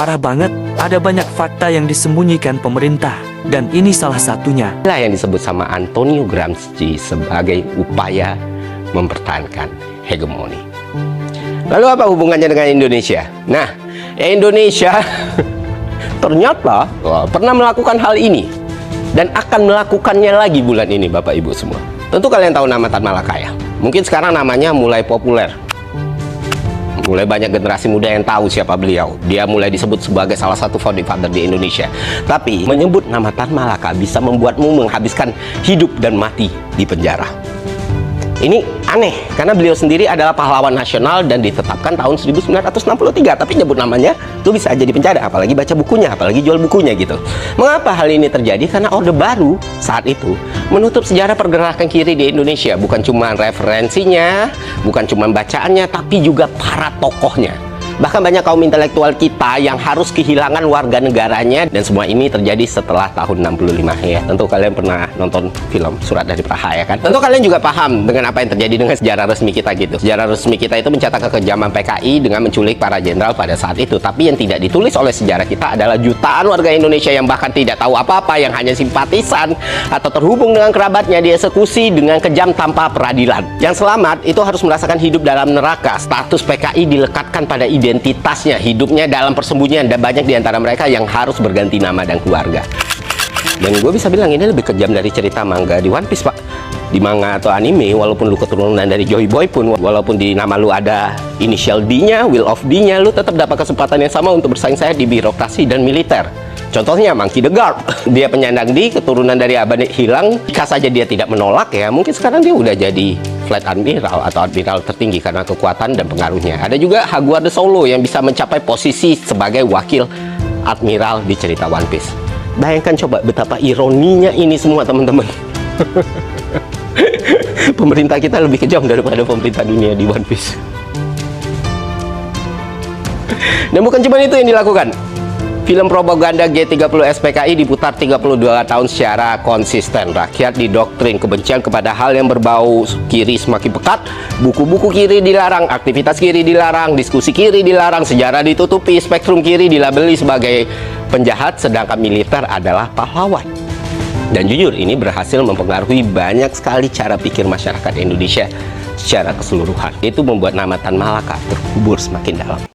Parah banget, ada banyak fakta yang disembunyikan pemerintah, dan ini salah satunya. Inilah yang disebut sama Antonio Gramsci sebagai upaya mempertahankan hegemoni. Lalu apa hubungannya dengan Indonesia? Nah, Indonesia ternyata pernah melakukan hal ini dan akan melakukannya lagi bulan ini, Bapak Ibu semua. Tentu kalian tahu nama Tan Malaka ya. Mungkin sekarang namanya mulai populer. Mulai banyak generasi muda yang tahu siapa beliau. Dia mulai disebut sebagai salah satu founding father di Indonesia. Tapi menyebut nama Tan Malaka bisa membuatmu menghabiskan hidup dan mati di penjara. Ini aneh, karena beliau sendiri adalah pahlawan nasional dan ditetapkan tahun 1963. Tapi nyebut namanya, tuh bisa aja di penjara. Apalagi baca bukunya, apalagi jual bukunya gitu. Mengapa hal ini terjadi? Karena Orde Baru saat itu menutup sejarah pergerakan kiri di Indonesia. Bukan cuma referensinya, bukan cuma bacaannya, tapi juga para tokohnya. Bahkan banyak kaum intelektual kita yang harus kehilangan warga negaranya, dan semua ini terjadi setelah tahun 65 ya. Tentu kalian pernah nonton film Surat dari Praha ya kan? Tentu kalian juga paham dengan apa yang terjadi dengan sejarah resmi kita gitu. Sejarah resmi kita itu mencatat kekejaman PKI dengan menculik para jenderal pada saat itu. Tapi yang tidak ditulis oleh sejarah kita adalah jutaan warga Indonesia yang bahkan tidak tahu apa-apa, yang hanya simpatisan atau terhubung dengan kerabatnya dieksekusi dengan kejam tanpa peradilan. Yang selamat itu harus merasakan hidup dalam neraka. Status PKI dilekatkan pada identitasnya, hidupnya dalam persembunyian, dan banyak di antara mereka yang harus berganti nama dan keluarga. Dan gue bisa bilang ini lebih kejam dari cerita manga di One Piece, Pak. Di manga atau anime, walaupun lu keturunan dari Joy Boy pun, walaupun di nama lu ada inisial D-nya, Will of D-nya, lu tetap dapat kesempatan yang sama untuk bersaing saya di birokrasi dan militer. Contohnya Monkey the Guard, dia penyandang D, keturunan dari Abad Hilang. Jika saja dia tidak menolak ya, mungkin sekarang dia udah jadi Flight Admiral atau Admiral tertinggi karena kekuatan dan pengaruhnya. Ada juga Hagward the Solo yang bisa mencapai posisi sebagai wakil Admiral di cerita One Piece. Bayangkan coba betapa ironinya ini semua, teman-teman. Pemerintah kita lebih kejam daripada pemerintah dunia di One Piece. Dan bukan cuma itu yang dilakukan. Film propaganda G30 SPKI diputar 32 tahun secara konsisten. Rakyat didoktrin kebencian kepada hal yang berbau kiri semakin pekat. Buku-buku kiri dilarang, aktivitas kiri dilarang, diskusi kiri dilarang, sejarah ditutupi, spektrum kiri dilabeli sebagai penjahat, sedangkan militer adalah pahlawan. Dan jujur, ini berhasil mempengaruhi banyak sekali cara pikir masyarakat Indonesia secara keseluruhan. Itu membuat nama Tan Malaka terkubur semakin dalam.